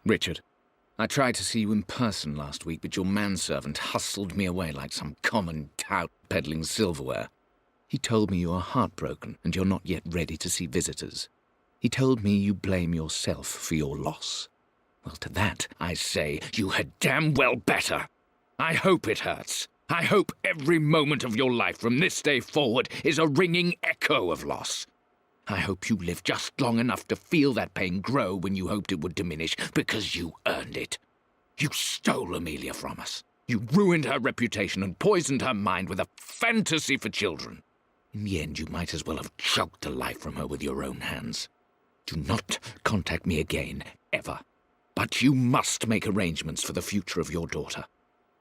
Richard, I tried to see you in person last week, but your manservant hustled me away like some common tout peddling silverware. He told me you are heartbroken and you're not yet ready to see visitors. He told me you blame yourself for your loss. Well, to that, I say, you had damn well better. I hope it hurts. I hope every moment of your life from this day forward is a ringing echo of loss. I hope you live just long enough to feel that pain grow when you hoped it would diminish, because you earned it. You stole Amelia from us. You ruined her reputation and poisoned her mind with a fantasy for children. In the end, you might as well have choked the life from her with your own hands. Do not contact me again, ever. But you must make arrangements for the future of your daughter.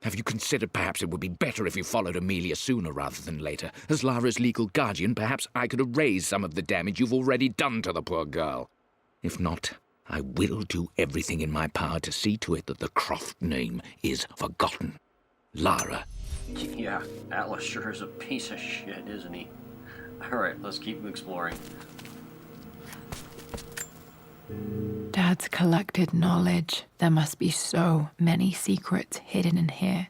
Have you considered perhaps it would be better if you followed Amelia sooner rather than later? As Lara's legal guardian, perhaps I could erase some of the damage you've already done to the poor girl. If not, I will do everything in my power to see to it that the Croft name is forgotten. Lara. Yeah, Atlas sure is a piece of shit, isn't he? Alright, let's keep exploring. Dad's collected knowledge. There must be so many secrets hidden in here.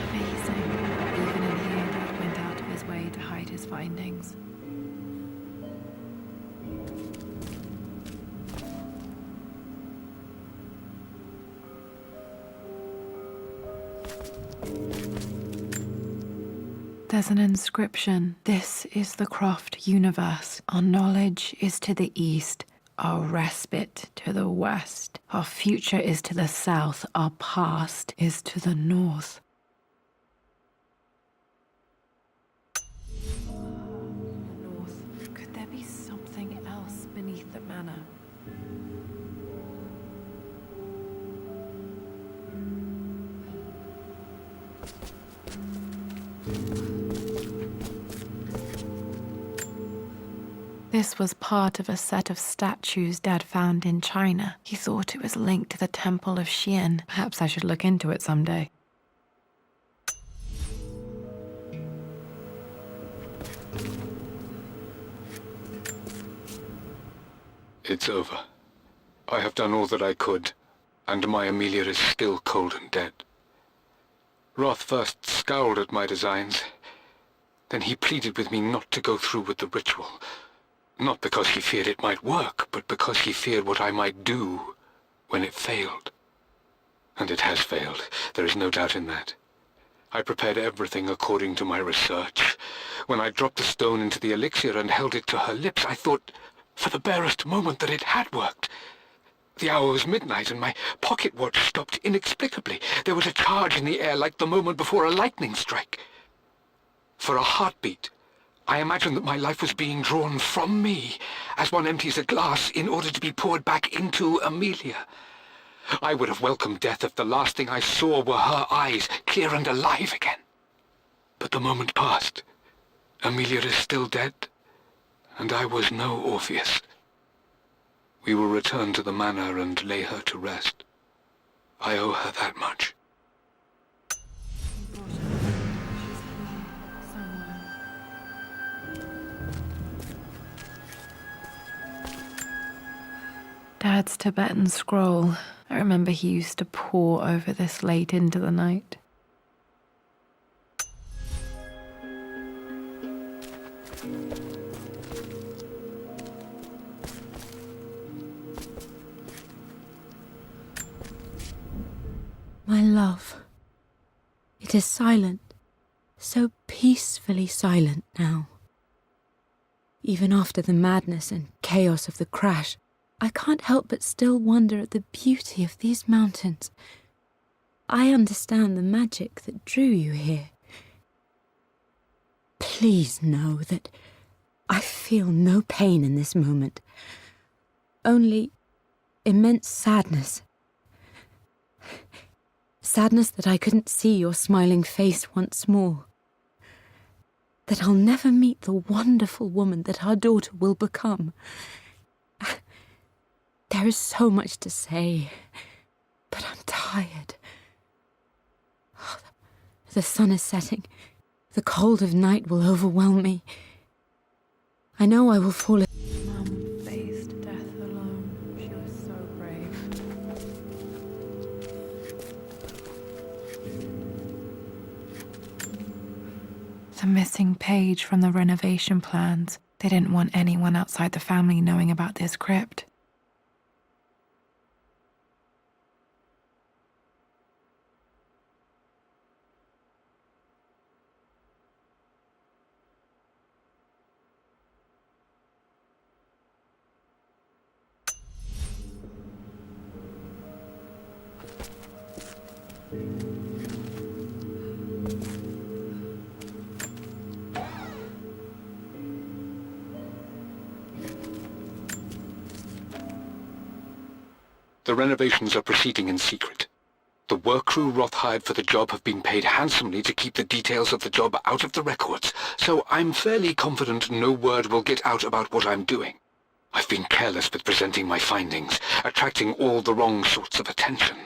Amazing. Even in here, Dad went out of his way to hide his findings. There's an inscription. This is the Croft universe. Our knowledge is to the east, our respite to the west. Our future is to the south, our past is to the north. North. Could there be something else beneath the manor? This was part of a set of statues Dad found in China. He thought it was linked to the Temple of Xian. Perhaps I should look into it someday. It's over. I have done all that I could, and my Amelia is still cold and dead. Roth first scowled at my designs. Then he pleaded with me not to go through with the ritual. Not because he feared it might work, but because he feared what I might do when it failed. And it has failed. There is no doubt in that. I prepared everything according to my research. When I dropped the stone into the elixir and held it to her lips, I thought for the barest moment that it had worked. The hour was midnight and my pocket watch stopped inexplicably. There was a charge in the air like the moment before a lightning strike. For a heartbeat, I imagined that my life was being drawn from me, as one empties a glass in order to be poured back into Amelia. I would have welcomed death if the last thing I saw were her eyes, clear and alive again. But the moment passed. Amelia is still dead, and I was no Orpheus. We will return to the manor and lay her to rest. I owe her that much. Dad's Tibetan scroll. I remember he used to pore over this late into the night. My love, it is silent, so peacefully silent now. Even after the madness and chaos of the crash, I can't help but still wonder at the beauty of these mountains. I understand the magic that drew you here. Please know that I feel no pain in this moment, only immense sadness. Sadness that I couldn't see your smiling face once more. That I'll never meet the wonderful woman that our daughter will become. There is so much to say, but I'm tired. The sun is setting. The cold of night will overwhelm me. I know I will fall. Mum faced death alone. She was so brave. The missing page from the renovation plans. They didn't want anyone outside the family knowing about this crypt. The renovations are proceeding in secret. The work crew Roth hired for the job have been paid handsomely to keep the details of the job out of the records, so I'm fairly confident no word will get out about what I'm doing. I've been careless with presenting my findings, attracting all the wrong sorts of attention.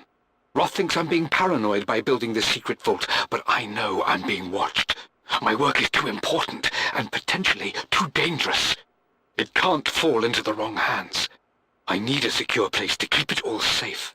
Roth thinks I'm being paranoid by building this secret vault, but I know I'm being watched. My work is too important, and potentially too dangerous. It can't fall into the wrong hands. I need a secure place to keep it all safe.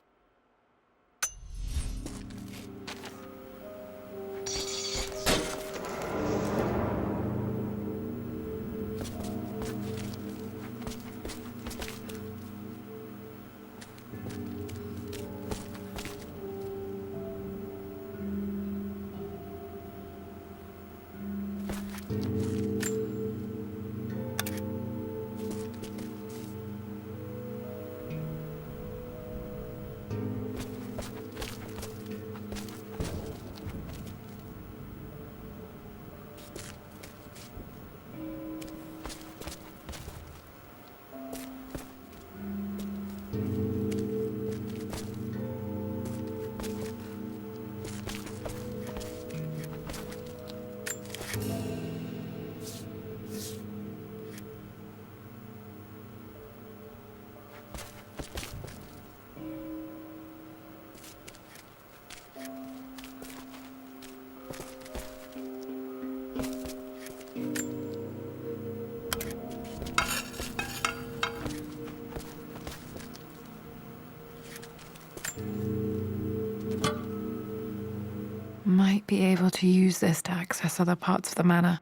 Might be able to use this to access other parts of the manor.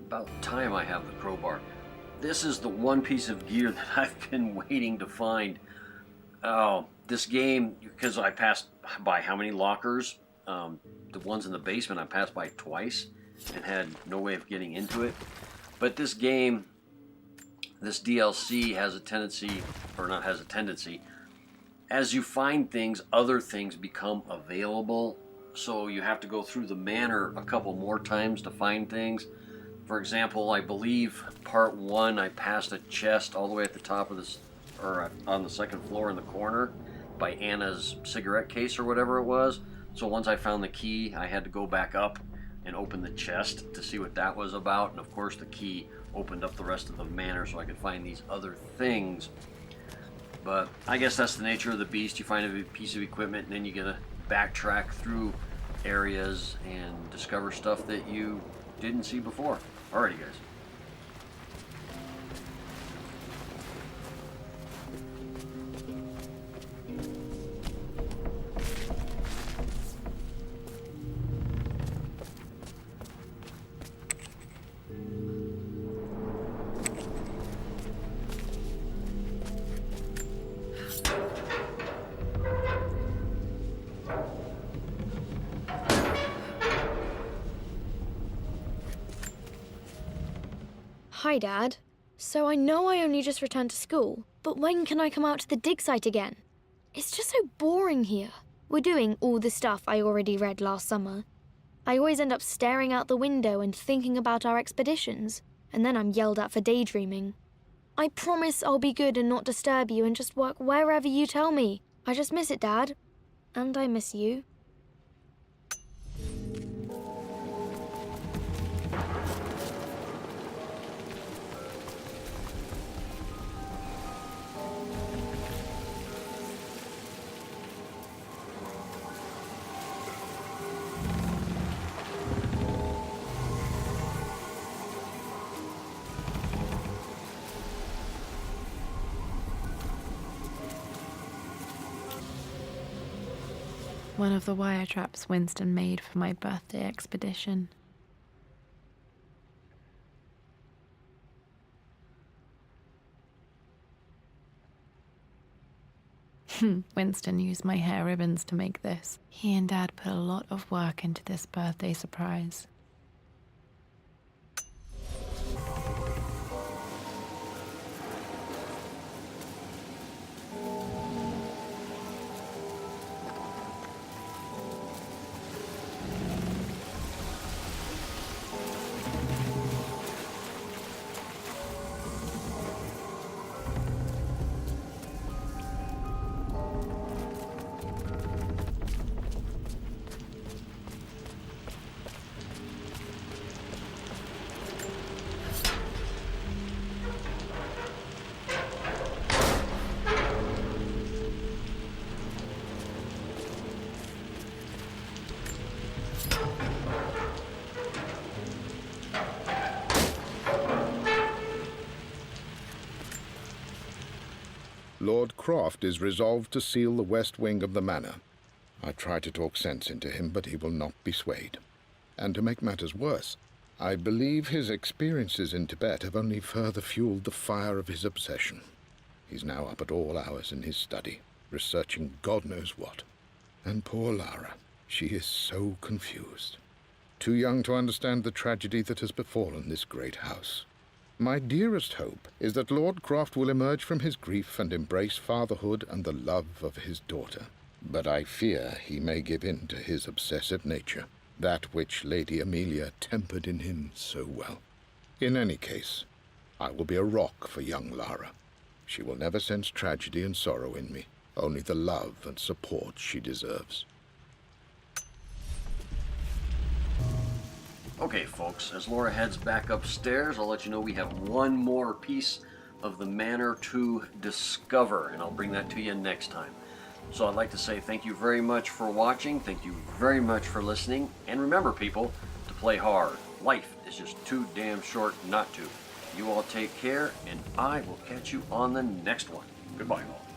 About time I have the crowbar. This is the one piece of gear that I've been waiting to find. Oh, this game, because I passed by how many lockers? The ones in the basement I passed by twice and had no way of getting into it. But this game, this DLC has a tendency, or not has a tendency, as you find things, other things become available. So you have to go through the manor a couple more times to find things. For example, I believe part 1, I passed a chest all the way at the top of this, or on the second floor in the corner by Anna's cigarette case or whatever it was. So once I found the key, I had to go back up and open the chest to see what that was about. And of course the key opened up the rest of the manor so I could find these other things. But I guess that's the nature of the beast. You find a piece of equipment and then you gotta backtrack through areas and discover stuff that you didn't see before. Alrighty, guys. Hi, Dad. So I know I only just returned to school, but when can I come out to the dig site again? It's just so boring here. We're doing all the stuff I already read last summer. I always end up staring out the window and thinking about our expeditions, and then I'm yelled at for daydreaming. I promise I'll be good and not disturb you and just work wherever you tell me. I just miss it, Dad. And I miss you. One of the wire traps Winston made for my birthday expedition. Winston used my hair ribbons to make this. He and Dad put a lot of work into this birthday surprise. Lord Croft is resolved to seal the west wing of the manor. I try to talk sense into him, but he will not be swayed. And to make matters worse, I believe his experiences in Tibet have only further fueled the fire of his obsession. He's now up at all hours in his study, researching God knows what. And poor Lara, she is so confused. Too young to understand the tragedy that has befallen this great house. My dearest hope is that Lord Croft will emerge from his grief and embrace fatherhood and the love of his daughter. But I fear he may give in to his obsessive nature, that which Lady Amelia tempered in him so well. In any case, I will be a rock for young Lara. She will never sense tragedy and sorrow in me, only the love and support she deserves. Okay, folks, as Laura heads back upstairs, I'll let you know we have one more piece of the manor to discover, and I'll bring that to you next time. So I'd like to say thank you very much for watching, thank you very much for listening, and remember, people, to play hard. Life is just too damn short not to. You all take care, and I will catch you on the next one. Goodbye, all.